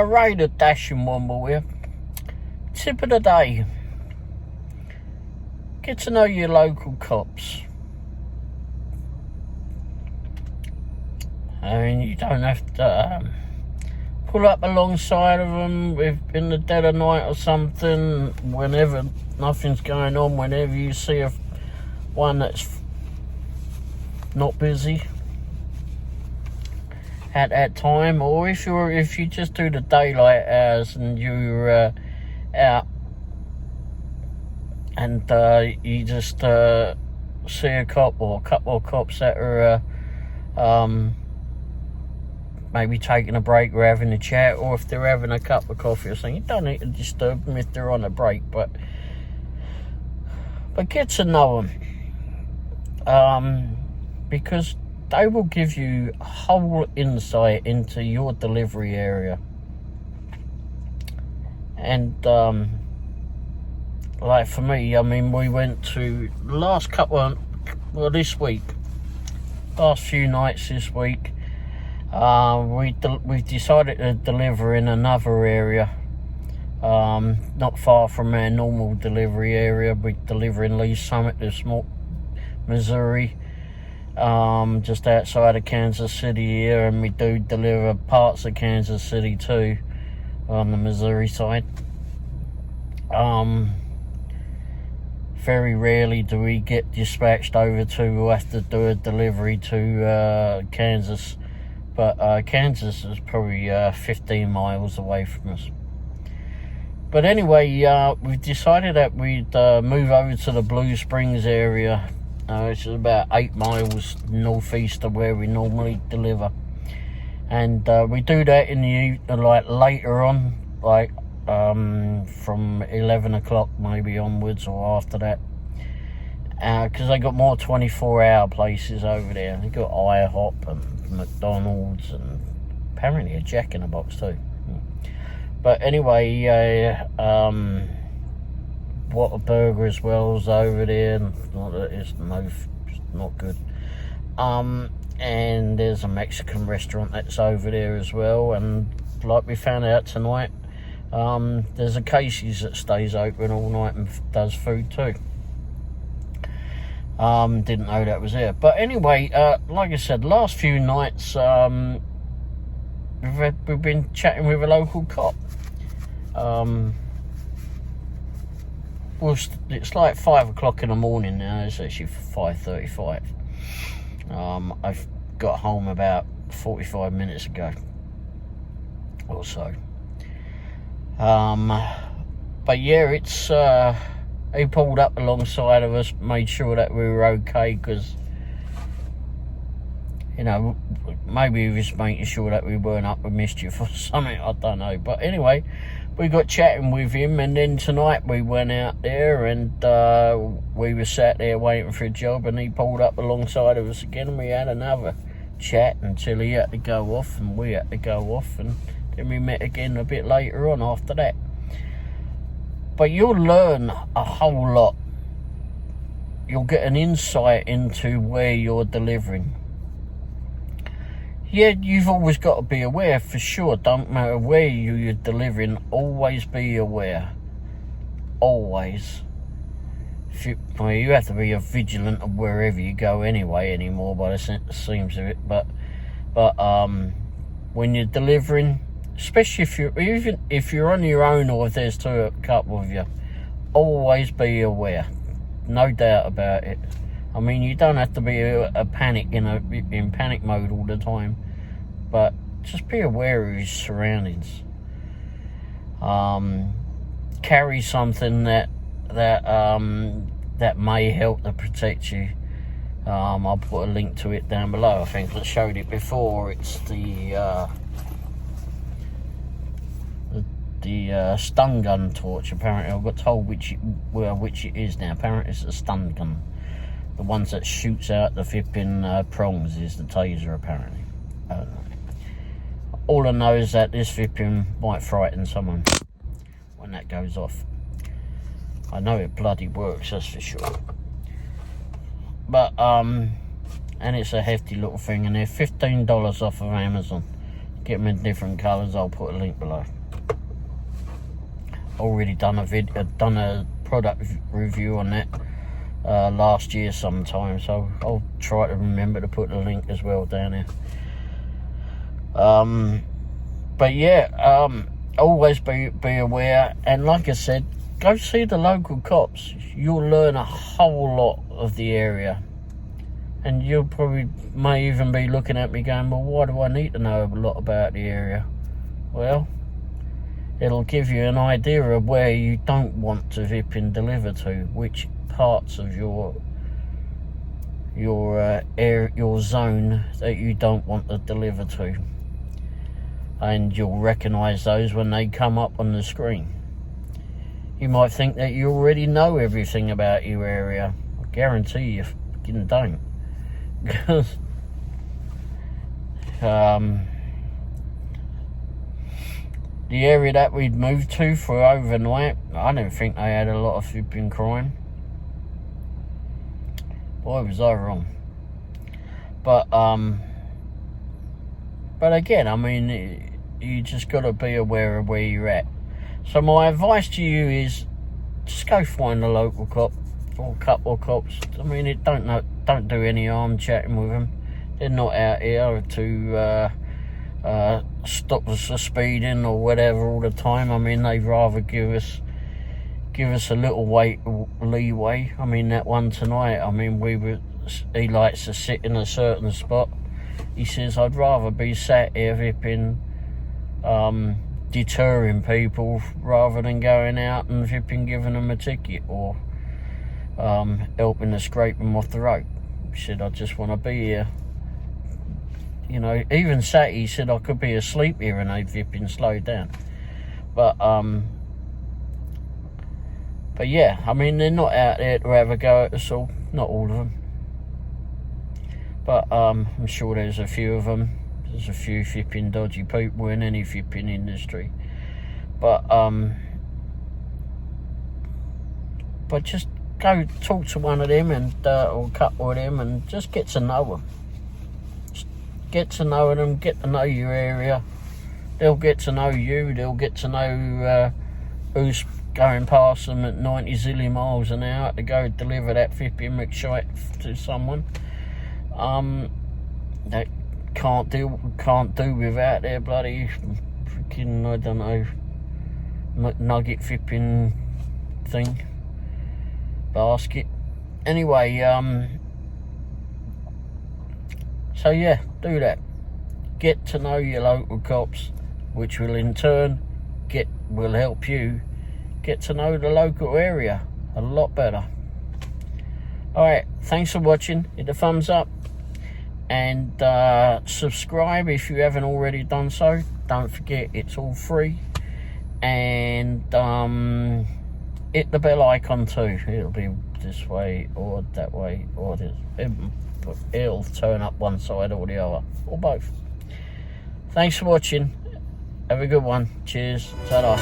Doordash in Womble here. Tip of the day. Get to know your local cops. I mean, you don't have to pull up alongside of them in the dead of night or something, whenever nothing's going on, whenever you see one that's not busy at that time, or if you just do the daylight hours and you're out and you just see a cop or a couple of cops that are maybe taking a break or having a chat, or if they're having a cup of coffee or something, you don't need to disturb them if they're on a break, but get to know them, because they will give you a whole insight into your delivery area. And like for me, I mean, we went to the last this week, last few nights this week, we decided to deliver in another area, not far from our normal delivery area. We deliver in Lee Summit, the small Missouri, just outside of Kansas City here, and we do deliver parts of Kansas City too, on the Missouri side. Very rarely do we get dispatched over we'll have to do a delivery to Kansas, but Kansas is probably 15 miles away from us. But anyway, we've decided that we'd move over to the Blue Springs area, which is about 8 miles northeast of where we normally deliver. And we do that in the evening, like later on, like from 11 o'clock maybe onwards, or after that, because they got more 24-hour places over there. They got IHOP and McDonald's and apparently a Jack in the Box too. But anyway, Whataburger as well is over there. It's not good. And there's a Mexican restaurant that's over there as well. And like we found out tonight, there's a Casey's that stays open all night and does food too. Didn't know that was there. But anyway, like I said, last few nights we've been chatting with a local cop. Well, it's like 5 o'clock in the morning now. It's actually 5:35. I've got home about 45 minutes ago or so. But yeah, it's he pulled up alongside of us, made sure that we were okay, because you know, maybe he was making sure that we weren't up to mischief or something, I don't know. But anyway, we got chatting with him, and then tonight we went out there and we were sat there waiting for a job, and he pulled up alongside of us again, and we had another chat until he had to go off and we had to go off, and then we met again a bit later on after that. But you'll learn a whole lot. You'll get an insight into where you're delivering. Yeah, you've always got to be aware, for sure. Don't matter where you're delivering, always be aware. Always. You have to be vigilant of wherever you go anyway anymore, by the seems of it. But when you're delivering, especially if you're on your own, or if there's a couple of you, always be aware. No doubt about it. I mean, you don't have to be in panic mode all the time, but just be aware of your surroundings. Carry something that may help to protect you. I'll put a link to it down below. I think I showed it before. It's the stun gun torch. Apparently, I got told which it is now. Apparently, it's a stun gun. The ones that shoots out the flipping prongs is the taser, apparently. I don't know. All I know is that this flipping might frighten someone when that goes off. I know it bloody works, that's for sure. But and it's a hefty little thing, and they're $15 off of Amazon. get them in different colours. I'll put a link below. Already done a product review on that last year sometime, so I'll try to remember to put the link as well down here. But yeah, always be aware, and like I said, go see the local cops. You'll learn a whole lot of the area, and you'll probably may even be looking at me going, well, why do I need to know a lot about the area? Well, it'll give you an idea of where you don't want to vip and deliver to, which parts of your zone that you don't want to deliver to, and you'll recognise those when they come up on the screen. You might think that you already know everything about your area. I guarantee you fucking don't. Because the area that we'd moved to for overnight, I don't think they had a lot of flipping crime. Boy, was I wrong. But again, I mean, you just got to be aware of where you're at. So my advice to you is, just go find a local cop or a couple of cops. I mean, don't do any harm chatting with them. They're not out here to stop us for speeding or whatever all the time. I mean, they'd rather give us a little leeway. I mean, that one tonight, I mean, he likes to sit in a certain spot. He says, I'd rather be sat here vipping, deterring people rather than going out and vipping giving them a ticket or helping to scrape them off the road. He said, I just want to be here. You know, even sat, he said, I could be asleep here and they'd vipping slow down. But yeah, I mean, they're not out there to have a go at us all. Not all of them. But I'm sure there's a few of them. There's a few flipping dodgy people in any flipping industry. But just go talk to one of them and or a couple of them and just get to know them. Just get to know them, get to know your area. They'll get to know you. They'll get to know who's going past them at 90 zillion miles an hour to go deliver that flipping McShite to someone. That can't do without their bloody freaking, I don't know, nugget flipping thing, basket. Anyway, so yeah, do that. Get to know your local cops, which will in turn will help you get to know the local area a lot better. Alright, thanks for watching. Hit the thumbs up and subscribe if you haven't already done so. Don't forget, it's all free. And hit the bell icon too. It'll be this way or that way, or this. It'll turn up one side or the other, or both. Thanks for watching. Have a good one. Cheers. Ta-da.